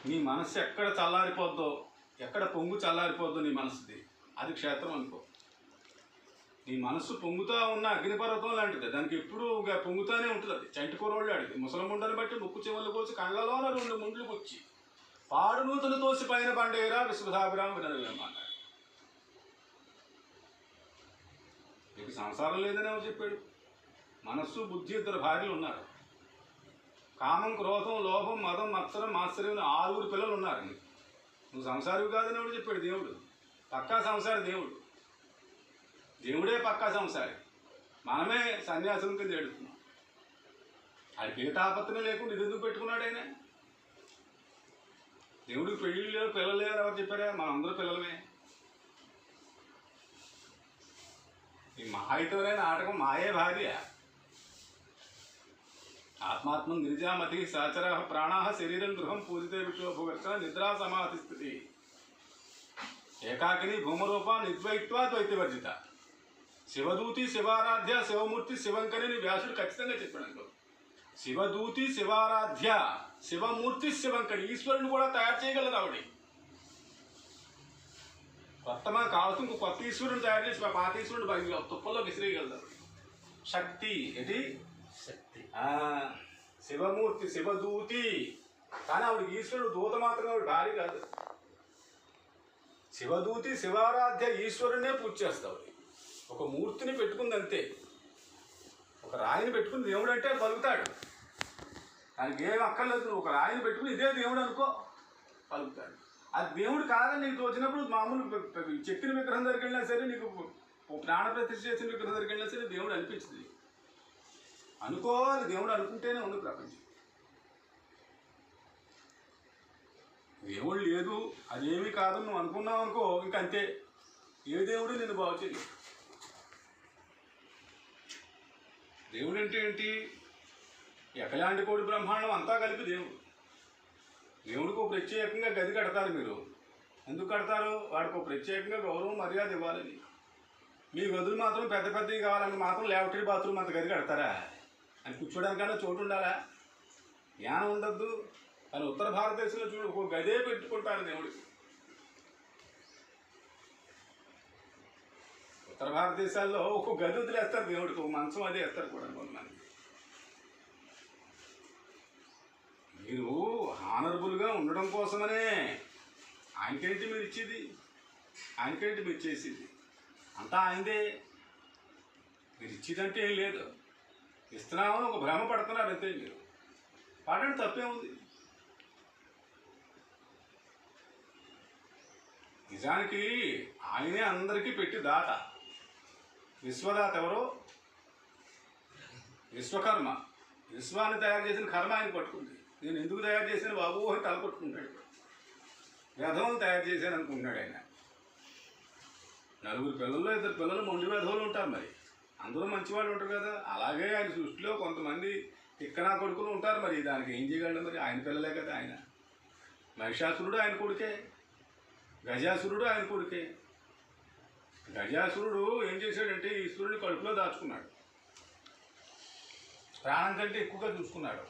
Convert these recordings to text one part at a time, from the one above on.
నీ మనస్సు ఎక్కడ చల్లారిపోద్దో, ఎక్కడ పొంగు చల్లారిపోద్దో నీ మనసుది, అది క్షేత్రం అనుకో. నీ మనస్సు పొంగుతూ ఉన్న అగ్నిపర్వతం లాంటిది, దానికి ఎప్పుడు పొంగుతూనే ఉంటుంది. అది చంటి కూరవాళ్ళు అడిగి ముసలముండని బట్టి ముక్కు చెవులు కోసి కళ్ళలోన 2 ముండ్లు వచ్చి పాడు నూతులు తోసి పైన బండేరా విశ్వధాభిరామ వినలేమన్నాడు. నీకు సంసారం లేదని ఎవరు చెప్పాడు? మనస్సు బుద్ధి 2 భార్యలు ఉన్నారు. కామం, క్రోధం, లోభం, మదం, మత్సరం, మాత్సర్యం 6 పిల్లలు ఉన్నారు. నువ్వు సంసారివి కాదని ఎవడు చెప్పాడు? దేవుడు పక్కా సంసారి. దేవుడే పక్కా సంసారి. మనమే సన్యాసం కింద ఏడుతున్నాం. ఆడికి ఏ తాపత్రం లేకుండా ఇది ఎందుకు పెట్టుకున్నాడు ఆయన? దేవుడికి పెళ్ళిళ్ళు లేవు, పిల్లలు లేరు ఎవరు చెప్పారా? మనందరూ పిల్లలమే. ఈ మహాయితమైన నాటకం మాయే భార్య. ఆత్మాత్మం గిరిజామతి సహచర ప్రాణా శరీరం గృహం పూజితే విశ్వభుగర్షణ నిద్రా సమాధి స్థితి ఏకాకిని భూమరూప నిద్వైత్వా ద్వైతవర్జిత శివదూతి శివారాధ్య శివమూర్తి శివంకరిని వ్యాసుడు ఖచ్చితంగా చెప్పాడు. శివదూతి శివారాధ్య శివమూర్తి శివంకరి, ఈశ్వరుని కూడా తయారు చేయగలదు ఆవిడ. కొత్తగా కావచ్చు ఇంకో కొత్త ఈశ్వరుని తయారు చేసి పాత ఈశ్వరుడు తుప్పల్లో విసిరేయగలదు. శక్తి ఏంటి? శక్తి. శివమూర్తి శివదూతి. కానీ ఆవిడ ఈశ్వరుడు దూత మాత్రమే, ఆవిడ భార్య కాదు. శివదూతి శివారాధ్య ఈశ్వరునే పూజ చేస్తావు. ఒక మూర్తిని పెట్టుకుంది అంతే. ఒక రాయిని పెట్టుకుని దేవుడు అంటే పలుకుతాడు. దానికి ఏం అక్కర్లేదు. ఒక రాయిని పెట్టుకుని ఇదే దేవుడు అనుకో, పలుకుతాడు. అది దేవుడు కాదని నీకు తోచినప్పుడు మామూలు చెక్కిన విగ్రహం దగ్గరికి వెళ్ళినా సరే, నీకు ప్రాణ ప్రతిష్ఠ చేసిన విగ్రహం దగ్గరికి వెళ్ళినా సరే దేవుడు అనిపించింది. అనుకోవాలి, దేవుడు అనుకుంటేనే ఉంది ప్రపంచం. దేవుడు లేదు, అదేమీ కాదని నువ్వు అనుకున్నావు అనుకో, ఇంకంతే. ఏ దేవుడు నిన్ను బాగు చేయలేదు. దేవుడు అంటే ఏంటి? ఎకలాంటి కోడి బ్రహ్మాండం అంతా కలిపి దేవుడు. దేవుడికి ఒక ప్రత్యేకంగా గది కడతారు మీరు. ఎందుకు కడతారు? వాడికి ఒక ప్రత్యేకంగా గౌరవం మర్యాద ఇవ్వాలని. మీ గదులు మాత్రం పెద్ద పెద్దవి కావాలని మాత్రం ల్యాబరేటరీ బాత్రూమ్ అంత గది కడతారా? అని కూర్చోడానికన్నా చోటు ఉండాలా? జ్ఞానం ఉండద్దు. కానీ ఉత్తర భారతదేశంలో చూడు, ఒక గదే పెట్టుకుంటారు దేవుడికి. ఉత్తర భారతదేశాల్లో ఒక గది వదిలేస్తారు దేవుడికి, ఒక మంచం అదే వేస్తారు కూడా కొంతమంది. మీరు హానరబుల్గా ఉండడం కోసమనే ఆయనకేంటి మీరు ఇచ్చేది, ఆయనకేంటి మీరు చేసేది, అంతా ఆయనదే. మీరు ఇచ్చేదంటే ఏం లేదు, ఇస్తున్నామని ఒక భ్రమ పడుతున్నారు అంతే. మీరు పాడండి, తప్పే ఉంది. నిజానికి ఆయనే అందరికీ పెట్టి దాత. విశ్వదాత ఎవరో? విశ్వకర్మ. విశ్వాన్ని తయారు చేసిన కర్మ ఆయన పట్టుకుంది. నేను ఎందుకు తయారు చేశాను బాబు అని తల పట్టుకుంటాడు. వ్యధవులు తయారు చేశాను అనుకుంటున్నాడు ఆయన. 4 పిల్లల్లో 2 పిల్లలు మొండి వ్యధవులు ఉంటారు. మరి అందరూ మంచివాళ్ళు ఉంటారు కదా. అలాగే ఆయన సృష్టిలో కొంతమంది తిక్కనా కొడుకులు ఉంటారు. మరి దానికి ఏం చేయగలడు? మరి ఆయన పిల్లలే కదా ఆయన. మహిషాసురుడు ఆయన కొడుకే, గజాసురుడు ఆయన కొడుకే. గజాసురుడు ఏం చేశాడంటే ఈశ్వరుని కడుపులో దాచుకున్నాడు. ప్రాణం కంటే ఎక్కువగా చూసుకున్నాడు.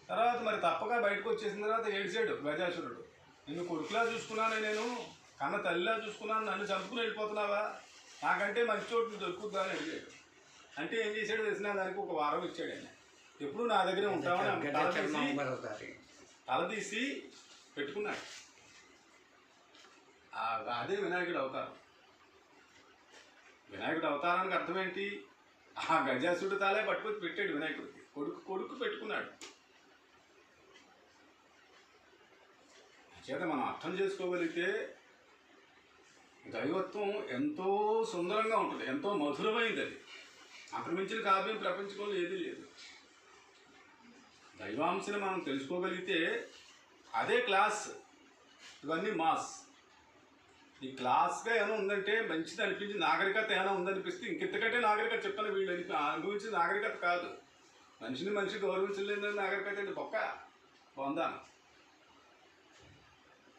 తర్వాత మరి తప్పగా బయటకు వచ్చేసిన తర్వాత ఏడిచాడు గజాసురుడు. నిన్ను కొడుకులా చూసుకున్నాను, నేను కన్న తల్లిలా చూసుకున్నాను, నన్ను చంపుకుని వెళ్ళిపోతున్నావా? నాకంటే మంచి చోటు దొరుకుతుందా అని అడిగాడు. అంటే ఏం చేశాడు తెలిసిన దానికి ఒక వారం ఇచ్చాడు ఆయన. ఎప్పుడు నా దగ్గరే ఉంటామని తల తీసి పెట్టుకున్నాడు. అదే వినాయకుడు అవతారం. వినాయకుడు అవతారానికి అర్థం ఏంటి? ఆ గజాసురుడు తాలే పట్టుకొచ్చి పెట్టాడు వినాయకుడికి. కొడుకు పెట్టుకున్నాడు. చేత మనం అర్థం చేసుకోగలిగితే దైవత్వం ఎంతో సుందరంగా ఉంటుంది, ఎంతో మధురమైంది. అది ఆక్రమించిన కావ్యం ప్రపంచంలో ఏదీ లేదు. దైవాంశని మనం తెలుసుకోగలిగితే అదే క్లాస్. ఇవన్నీ మాస్. ఈ క్లాస్గా ఏమైనా ఉందంటే మంచిది అనిపించి, నాగరికత ఏమైనా ఉందనిపిస్తే ఇంకెంతకంటే నాగరికత చెప్పని వీళ్ళు అనుభవించిన నాగరికత కాదు. మనిషి గౌరవించలేదని నాగరికత అంటే బొక్క పొందా.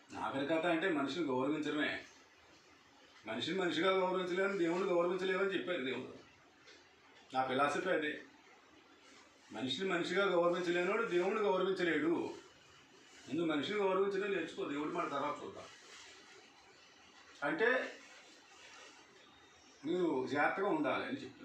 నాగరికత అంటే మనిషిని గౌరవించడమే. మనిషిగా గౌరవించలేమని దేవుడిని గౌరవించలేమని చెప్పారు దేవుడు. నా ఫిలాసఫీ అదే. మనిషిగా గౌరవించలేనివాడు దేవుడిని గౌరవించలేడు. ముందు మనిషిని గౌరవించడం నేర్చుకో, దేవుడి మాట తర్వాత చూద్దాం. అంటే మీరు జాగ్రత్తగా ఉండాలి అని చెప్పి